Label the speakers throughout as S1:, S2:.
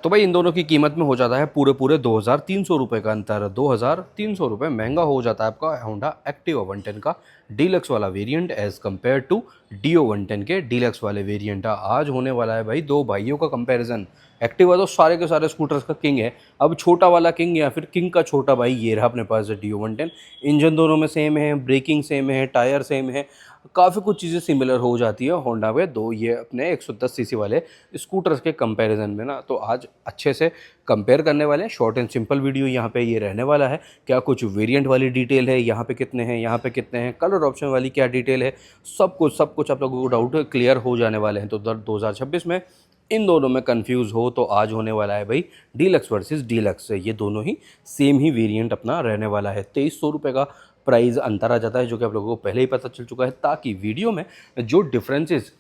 S1: तो भाई इन दोनों की कीमत में हो जाता है पूरे पूरे 2,300 रुपये का अंतर। 2,300 रुपये महंगा हो जाता है आपका होंडा एक्टिवा 110 का डीलक्स वाला variant as compare to Dio 110 के डीलक्स वाले वेरिएंट। आज होने वाला है भाई दो भाइयों का कंपैरिजन। एक्टिवा तो सारे के सारे स्कूटर्स का किंग है, अब छोटा वाला किंग या फिर किंग का छोटा भाई ये रहा अपने पास डीओ 110। इंजन दोनों में सेम है, ब्रेकिंग सेम है, टायर सेम है, काफ़ी कुछ चीज़ें सिमिलर हो जाती है होंडा में दो ये अपने 110 सीसी वाले स्कूटर्स के कंपैरिजन में ना। तो आज अच्छे से कंपेयर करने वाले हैं, शॉर्ट एंड सिंपल वीडियो यहाँ पे ये रहने वाला है। क्या कुछ वेरिएंट वाली डिटेल है, यहाँ पे कितने हैं, यहाँ पे कितने हैं, कलर ऑप्शन वाली क्या डिटेल है, सब कुछ आप लोगों को डाउट क्लियर हो जाने वाले हैं। तो 2026 में इन दोनों में कंफ्यूज हो तो आज होने वाला है भाई डीलक्स वर्सेस डीलक्स। ये दोनों ही सेम ही वेरिएंट अपना रहने वाला है। 2300 रुपये का प्राइस अंतर आ जाता है, जो कि आप लोगों को पहले ही पता चल चुका है, ताकि वीडियो में जो डिफरेंसेस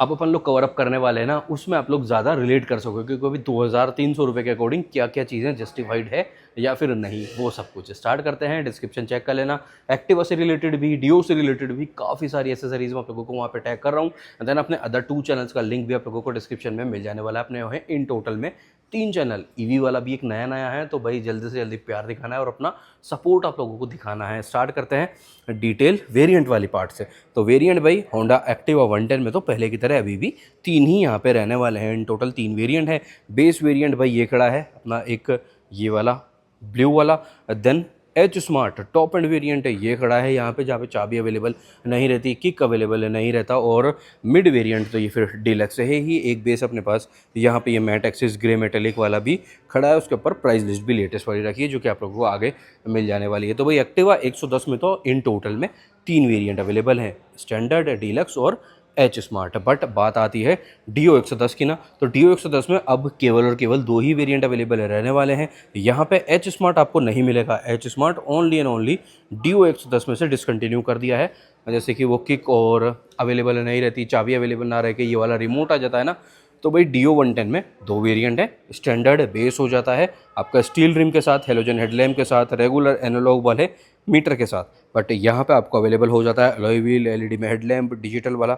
S1: अब अपन लोग कवर अप करने वाले हैं ना उसमें आप लोग ज़्यादा रिलेट कर सकोगे, क्योंकि अभी 2,300 रुपये के अकॉर्डिंग क्या क्या चीज़ें जस्टिफाइड है या फिर नहीं, वो सब कुछ स्टार्ट करते हैं। डिस्क्रिप्शन चेक कर लेना, एक्टिवा से रिलेटेड भी, डीओ से रिलेटेड भी काफ़ी सारी एसेसरीज मैं आप लोगों को वहाँ पे टैग कर रहा हूँ। देन अपने अदर 2 चैनल्स का लिंक भी आप लोगों को डिस्क्रिप्शन में मिल जाने वाला है। अपने हैं इन टोटल में 3 चैनल, ईवी वाला भी एक नया है, तो भाई जल्दी से जल्दी प्यार दिखाना है और अपना सपोर्ट आप लोगों को दिखाना है। स्टार्ट करते हैं डिटेल वेरिएंट वाली पार्ट से। तो वेरिएंट भाई होंडा एक्टिवा 110 में तो पहले की तरह अभी भी 3 ही यहाँ पे रहने वाले हैं। इन टोटल 3 वेरिएंट है। बेस वेरिएंट भाई ये खड़ा है अपना एक ये वाला ब्लू वाला। Then H smart top end variant है ये खड़ा है यहाँ पे, जहाँ पे चाबी अवेलेबल नहीं रहती, किक अवेलेबल नहीं रहता। और मिड वेरिएंट तो ये फिर डीलक्स है ही। एक बेस अपने पास यहाँ पे ये मैट एक्सिस ग्रे मेटेलिक वाला भी खड़ा है, उसके ऊपर प्राइस लिस्ट भी लेटेस्ट वाली रखी है, जो कि आप लोगों को आगे मिल जाने वाली है। तो भाई एक्टिवा 110 में तो इन टोटल में 3 वेरिएंट अवेलेबल हैं, स्टैंडर्ड, डीलक्स और एच स्मार्ट। बट बात आती है डीओ 110 की ना, तो डीओ 110 में अब केवल और केवल 2 ही वेरिएंट अवेलेबल रहने वाले हैं। यहाँ पे एच स्मार्ट आपको नहीं मिलेगा। H smart only and only Dio 110 में से डिसकंटिन्यू कर दिया है, जैसे कि वो किक और अवेलेबल नहीं रहती, चाबी अवेलेबल ना रह के ये वाला रिमोट आ जाता है ना। तो भाई डीओ 110 में 2 वेरिएंट है। स्टैंडर्ड बेस हो जाता है आपका स्टील रिम के साथ, हेलोजन हेडलैम्प के साथ, रेगुलर एनालॉग वाले मीटर के साथ। बट यहाँ पे आपको अवेलेबल हो जाता है अलॉय व्हील, एलईडी में हेडलैम्प, डिजिटल वाला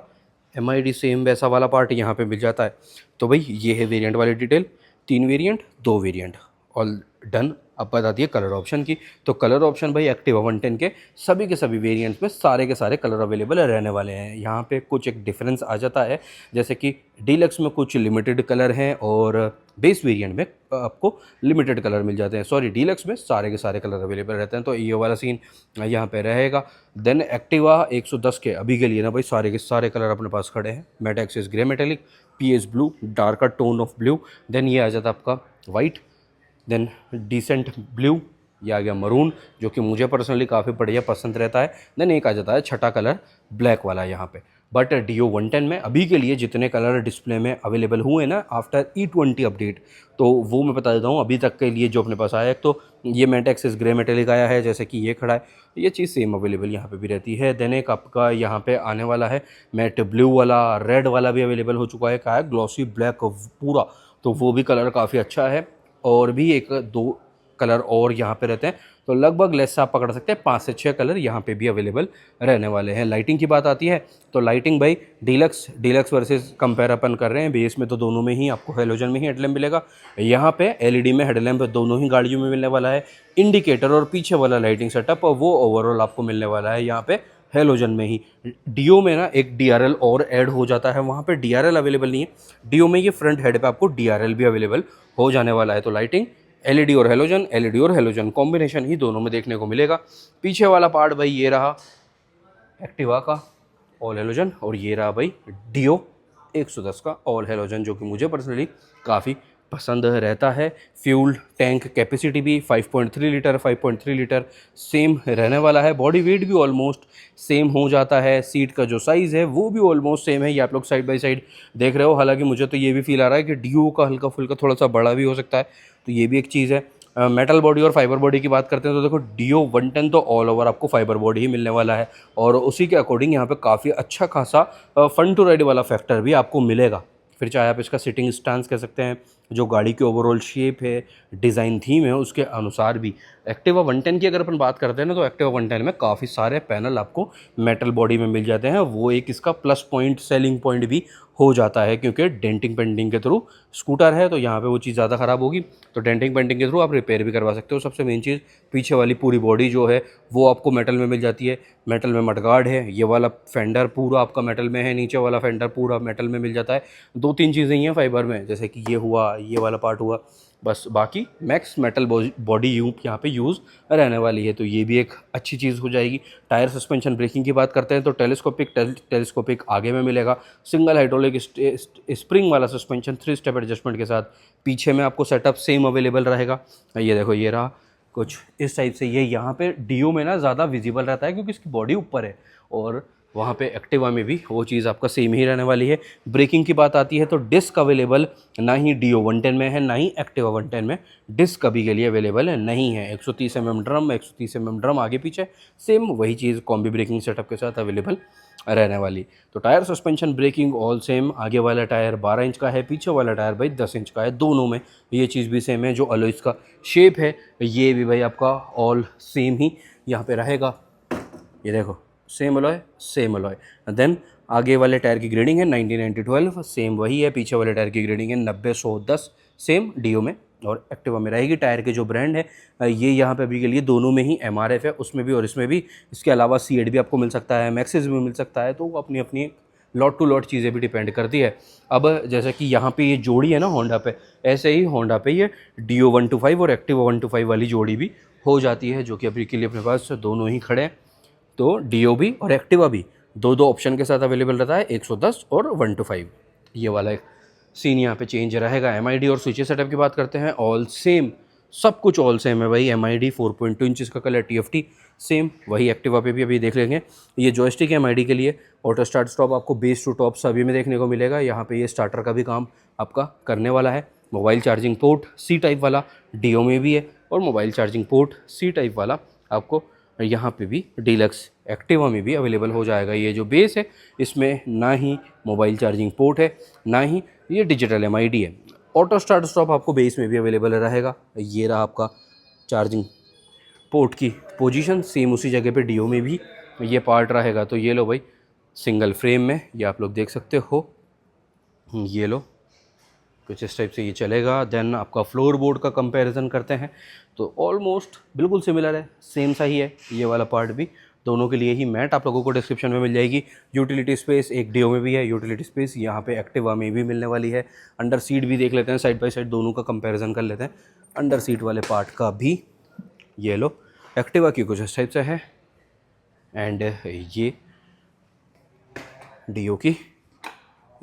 S1: एमआईडी सेम वैसा वाला पार्ट यहाँ पे मिल जाता है। तो भाई ये है वेरिएंट वाली detail. 3 variant 2 variant all done. अब बता दिए कलर ऑप्शन की, तो कलर ऑप्शन भाई एक्टिवा 110 के सभी वेरिएंट्स में सारे के सारे कलर अवेलेबल रहने वाले हैं। यहाँ पे कुछ एक डिफरेंस आ जाता है, जैसे कि डीलक्स में कुछ लिमिटेड कलर हैं और बेस वेरिएंट में आपको लिमिटेड कलर मिल जाते हैं। सॉरी, डीलक्स में सारे के सारे कलर अवेलेबल रहते हैं, तो ये वाला सीन यहाँ पे रहेगा। देन एक्टिवा 110 के अभी के लिए ना भाई सारे के सारे कलर अपने पास खड़े हैं। Matte axis grey metallic, PS blue, darker tone of blue, then ये आ जाता है आपका वाइट, देन डिसेंट ब्लू, ये आ गया मरून, जो कि मुझे पर्सनली काफ़ी बढ़िया पसंद रहता है। देन एक आ जाता है छठा कलर ब्लैक वाला यहाँ पे। बट डीओ 110 में अभी के लिए जितने कलर डिस्प्ले में अवेलेबल हुए ना आफ्टर E20 अपडेट, तो वो मैं बता देता हूँ अभी तक के लिए जो अपने पास आया है। तो ये मैट एक्सिस ग्रे मेटेलिक आया है, जैसे कि ये खड़ा है, ये चीज़ सेम अवेलेबल यहाँ पे भी रहती है। देन एक आपका यहाँ पे आने वाला है मैट ब्लू वाला, रेड वाला भी अवेलेबल हो चुका है। क्या है, ग्लॉसी ब्लैक पूरा, तो वो भी कलर काफ़ी अच्छा है। और भी 1-2 कलर और यहाँ पे रहते हैं, तो लगभग लेस आप पकड़ सकते हैं 5 से 6 कलर यहाँ पे भी अवेलेबल रहने वाले हैं। लाइटिंग की बात आती है तो लाइटिंग भाई डीलक्स वर्सेस कंपेयर अपन कर रहे हैं। बेस में तो दोनों में ही आपको हेलोजन में ही हेडलैम्प मिलेगा, यहाँ पे एलईडी में हेडलैम्प दोनों ही गाड़ियों में मिलने वाला है। इंडिकेटर और पीछे वाला लाइटिंग सेटअप वो ओवरऑल आपको मिलने वाला है यहाँ पे हेलोजन में ही। डीओ में ना एक डीआरएल और ऐड हो जाता है, वहाँ पे डीआरएल अवेलेबल नहीं है। डीओ में ये फ्रंट हेड पे आपको डीआरएल भी अवेलेबल हो जाने वाला है। तो लाइटिंग एलईडी और हेलोजन कॉम्बिनेशन ही दोनों में देखने को मिलेगा। पीछे वाला पार्ट भाई ये रहा एक्टिवा का ऑल हेलोजन, और ये रहा भाई डीओ 110 का ऑल हेलोजन, जो कि मुझे पर्सनली काफ़ी पसंद रहता है। फ्यूल टैंक कैपेसिटी भी 5.3 लीटर सेम रहने वाला है। बॉडी वेट भी ऑलमोस्ट सेम हो जाता है। सीट का जो साइज़ है वो भी ऑलमोस्ट सेम है, ये आप लोग साइड बाय साइड देख रहे हो। हालांकि मुझे तो ये भी फील आ रहा है कि डीओ का हल्का फुल्का थोड़ा सा बड़ा भी हो सकता है, तो ये भी एक चीज़ है। मेटल बॉडी और फाइबर बॉडी की बात करते हैं तो देखो डीओ 110 तो ऑल ओवर आपको फाइबर बॉडी ही मिलने वाला है, और उसी के अकॉर्डिंग यहाँ पे काफ़ी अच्छा खासा फन टू राइड वाला फैक्टर भी आपको मिलेगा। फिर चाहे आप इसका सिटिंग स्टांस कह सकते हैं, जो गाड़ी की ओवरऑल शेप है, डिज़ाइन थीम है, उसके अनुसार भी। एक्टिवा 110 की अगर अपन बात करते हैं ना, तो एक्टिवा 110 में काफ़ी सारे पैनल आपको मेटल बॉडी में मिल जाते हैं, वो एक इसका प्लस पॉइंट, सेलिंग पॉइंट भी हो जाता है, क्योंकि डेंटिंग पेंटिंग के थ्रू स्कूटर है तो यहाँ पे वो चीज़ ज़्यादा ख़राब होगी, तो डेंटिंग पेंटिंग के थ्रू आप रिपेयर भी करवा सकते हो। सबसे मेन चीज़, पीछे वाली पूरी बॉडी जो है वो आपको मेटल में मिल जाती है, मेटल में मडगार्ड है, ये वाला फेंडर पूरा आपका मेटल में है, नीचे वाला फेंडर पूरा मेटल में मिल जाता है। 2-3 चीज़ें ही हैं फाइबर में, जैसे कि ये हुआ, ये वाला पार्ट हुआ, बस बाकी मैक्स मेटल बॉडी यहाँ पे यूज़ रहने वाली है, तो ये भी एक अच्छी चीज़ हो जाएगी। टायर सस्पेंशन ब्रेकिंग की बात करते हैं तो टेलीस्कोपिक आगे में मिलेगा, सिंगल हाइड्रोलिक स्प्रिंग वाला सस्पेंशन 3 स्टेप एडजस्टमेंट के साथ। पीछे में आपको सेटअप सेम अवेलेबल रहेगा, ये देखो ये रहा कुछ इस टाइप से। ये यहाँ पे डीओ में ना ज़्यादा विजिबल रहता है क्योंकि इसकी बॉडी ऊपर है, और वहाँ पे एक्टिवा में भी वो चीज़ आपका सेम ही रहने वाली है। ब्रेकिंग की बात आती है तो डिस्क अवेलेबल ना ही डीओ 110 में है, ना ही एक्टिवा 110 में डिस्क अभी के लिए अवेलेबल है नहीं है। 130 mm ड्रम, 130 mm ड्रम आगे पीछे, सेम वही चीज़ कॉम्बी ब्रेकिंग सेटअप के साथ अवेलेबल रहने वाली। तो tyre suspension braking all same, आगे वाला टायर 12 इंच का है, पीछे वाला टायर भाई 10 इंच का है, दोनों में ये चीज़ भी सेम है। जो अलॉयज़ का शेप है ये भी भाई आपका ऑल सेम ही यहाँ पे रहेगा, ये देखो सेम अलॉय। देन आगे वाले टायर की ग्रेडिंग है 90-90-12 सेम वही है, पीछे वाले टायर की ग्रेडिंग है 90-110 सेम डीओ में और एक्टिवा में रहेगी। टायर के जो ब्रांड है ये यहाँ पे अभी के लिए दोनों में ही एमआरएफ है, उसमें भी और इसमें भी। इसके अलावा सीएड भी आपको मिल सकता है, मैक्सिस भी मिल सकता है, तो अपनी अपनी लॉट टू लॉट चीज़ें भी डिपेंड करती है। अब जैसे कि यहाँ पे ये जोड़ी है ना होंडा पे, ऐसे ही होंडा पे ये डीओ 125 और एक्टिवा 125 वाली जोड़ी भी हो जाती है, जो कि अभी के लिए अपने पास दोनों ही खड़े हैं। तो डीओ भी और एक्टिवा भी दो ऑप्शन के साथ अवेलेबल रहता है, 110 और 125। ये वाला एक सीन यहाँ पे चेंज रहेगा। एमआईडी और स्विचेस सेटअप की बात करते हैं, ऑल सेम, सब कुछ ऑल सेम है भाई। एमआईडी 4.2 इंचज़ का कलर, टीएफटी सेम वही एक्टिवा पे भी अभी देख लेंगे। ये जॉयस्टिक है एमआईडी के लिए, ऑटो स्टार्ट स्टॉप आपको बेस टू टॉप सभी में देखने को मिलेगा। यहाँ पे ये स्टार्टर का भी काम आपका करने वाला है। Mobile charging port C type वाला डीओ में भी है, और mobile charging port C type वाला आपको यहाँ पे भी डीलक्स एक्टिवा में भी अवेलेबल हो जाएगा। ये जो बेस है इसमें ना ही मोबाइल चार्जिंग पोर्ट है, ना ही ये डिजिटल एमआईडी है। ऑटो स्टार्ट स्टॉप आपको बेस में भी अवेलेबल रहेगा। ये रहा आपका चार्जिंग पोर्ट की पोजीशन, सेम उसी जगह पे डीओ में भी ये पार्ट रहेगा। तो ये लो भाई सिंगल फ्रेम में, ये आप लोग देख सकते हो, ये लो कुछ इस टाइप से ये चलेगा। देन आपका फ्लोर बोर्ड का कंपैरिजन करते हैं तो ऑलमोस्ट बिल्कुल सिमिलर है, सेम सा ही है ये वाला पार्ट भी। दोनों के लिए ही मैट आप लोगों को डिस्क्रिप्शन में मिल जाएगी। यूटिलिटी स्पेस एक डीओ में भी है, यूटिलिटी स्पेस यहाँ पे एक्टिवा में भी मिलने वाली है। अंडर सीट भी देख लेते हैं, साइड बाय साइड दोनों का कंपैरिजन कर लेते हैं। अंडर सीट वाले पार्ट का भी ये लो एक्टिवा की कुछ इस टाइप से है, एंड ये डीओ की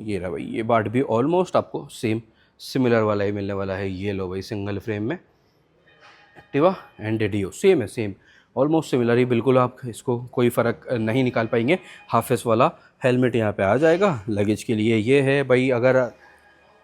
S1: ये रहा भाई, ये पार्ट भी ऑलमोस्ट आपको सेम सिमिलर वाला ही मिलने वाला है। ये लो भाई सिंगल फ्रेम में एक्टिवा एंड डीओ सेम है, सेम ऑलमोस्ट सिमिलर ही बिल्कुल, आप इसको कोई फ़र्क नहीं निकाल पाएंगे। हाफ फेस वाला हेलमेट यहाँ पे आ जाएगा। लगेज के लिए ये है भाई, अगर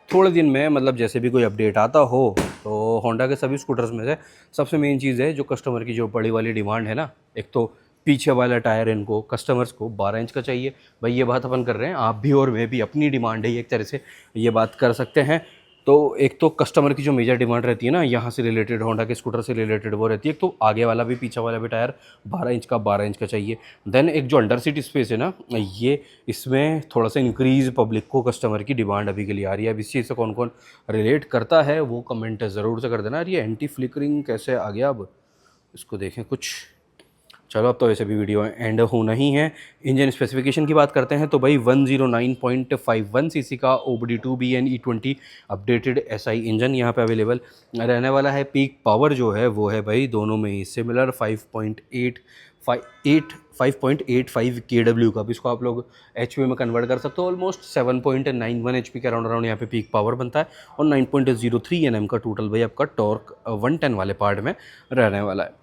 S1: थोड़े दिन में मतलब जैसे भी कोई अपडेट आता हो तो होंडा के सभी स्कूटर्स में से सबसे मेन चीज़ है जो कस्टमर की जो बड़ी वाली डिमांड है ना, एक तो पीछे वाला टायर इनको कस्टमर्स को 12 इंच का चाहिए भाई। ये बात अपन कर रहे हैं, आप भी और मैं भी, अपनी डिमांड है, एक तरह से ये बात कर सकते हैं। तो एक तो कस्टमर की जो मेजर डिमांड रहती है ना यहाँ से रिलेटेड, होंडा के स्कूटर से रिलेटेड, वो रहती है। एक तो आगे वाला भी पीछे वाला भी टायर 12 इंच का चाहिए। देन एक जो अंडर सीट स्पेस है ना, ये इसमें थोड़ा सा इंक्रीज पब्लिक को कस्टमर की डिमांड अभी के लिए आ रही है। अब इस चीज़ से कौन कौन रिलेट करता है वो कमेंट ज़रूर से कर देना। ये एंटी फ्लिकरिंग कैसे आ गया, अब इसको देखें कुछ। चलो अब तो वैसे भी वीडियो एंड होना ही है। इंजन स्पेसिफिकेशन की बात करते हैं तो भाई 109.51 सीसी का OBD2BN E20 updated SI engine यहाँ पे अवेलेबल रहने वाला है। पीक पावर जो है वो है भाई दोनों में ही सिमिलर 5.85 kW का। अब इसको आप लोग HP में कन्वर्ट कर सकते हो, ऑलमोस्ट 7.91 HP के अराउंड यहाँ पे पीक पावर बनता है, और 9.03 Nm का टोटल भाई आपका टॉर्क 110 वाले पार्ट में रहने वाला है।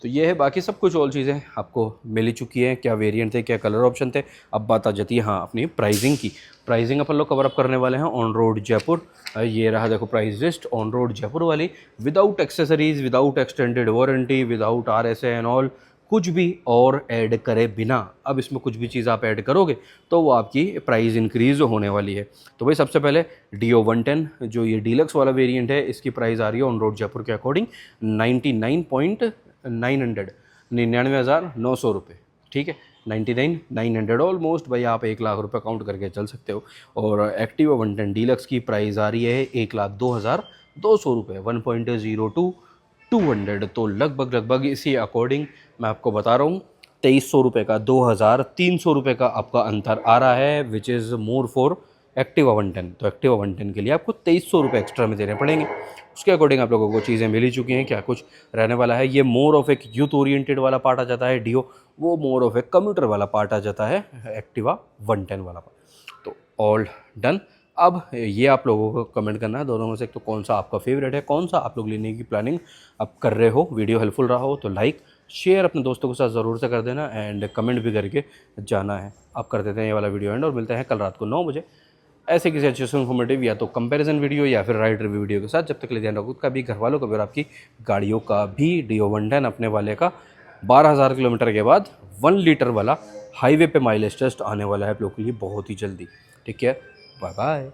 S1: तो ये है, बाकी सब कुछ और चीज़ें आपको मिल ही चुकी हैं। क्या वेरिएंट थे, क्या कलर ऑप्शन थे। अब बात आ जाती है हाँ अपनी प्राइसिंग की। प्राइसिंग अपन लोग कवर अप करने वाले हैं ऑन रोड जयपुर। ये रहा देखो price list on road Jaipur वाली, without accessories, without extended warranty, without RSA and all, कुछ भी और ऐड करे बिना। अब इसमें कुछ भी चीज़ आप ऐड करोगे तो वो आपकी प्राइस इंक्रीज़ होने वाली है। तो भाई सबसे पहले डीओ 110 जो ये डीलक्स वाला वेरिएंट है, इसकी प्राइस आ रही है ऑन रोड जयपुर के अकॉर्डिंग 99,900 रुपये, ठीक है। 900 ऑलमोस्ट भाई आप 1 लाख रुपये काउंट करके चल सकते हो। और एक्टिवा 110 डीलक्स की प्राइस आ रही है 1,02,200 रुपये, 1.02 200। तो लगभग इसी अकॉर्डिंग मैं आपको बता रहा हूँ 2300 रुपये का 2,300 रुपये का आपका अंतर आ रहा है, which is more for Activa 110। तो एक्टिवा 110 के लिए आपको 2300 रुपये एक्स्ट्रा में देने पड़ेंगे। उसके अकॉर्डिंग आप लोगों को चीज़ें मिल ही चुकी हैं, क्या कुछ रहने वाला है। ये मोर ऑफ एक यूथ ओरिएंटेड वाला पार्ट आ जाता है डियो, वो मोर ऑफ एक कम्यूटर वाला पार्ट आ जाता है एक्टिवा 110 वाला पार्ट। तो ऑल डन। अब ये आप लोगों को कमेंट करना है दोनों में से तो कौन सा आपका फेवरेट है, कौन सा आप लोग लेने की प्लानिंग आप कर रहे हो। वीडियो हेल्पफुल रहा हो तो लाइक शेयर अपने दोस्तों के साथ ज़रूर से कर देना एंड कमेंट भी करके जाना है। आप कर देते हैं ये वाला वीडियो एंड, और मिलते हैं कल रात को 9 बजे ऐसे किसी अच्छे से इन्फॉर्मेटिव या तो कंपैरिजन वीडियो या फिर राइड रिव्यू वीडियो के साथ। जब तक के लिए ध्यान रखो का भी, घर वालों का भी और आपकी गाड़ियों का भी। डियो 110 अपने वाले का 12,000 किलोमीटर के बाद 1 लीटर वाला हाईवे पे माइलेज टेस्ट आने वाला है आप लोगों के लिए बहुत ही जल्दी। ठीक है, बाय बाय।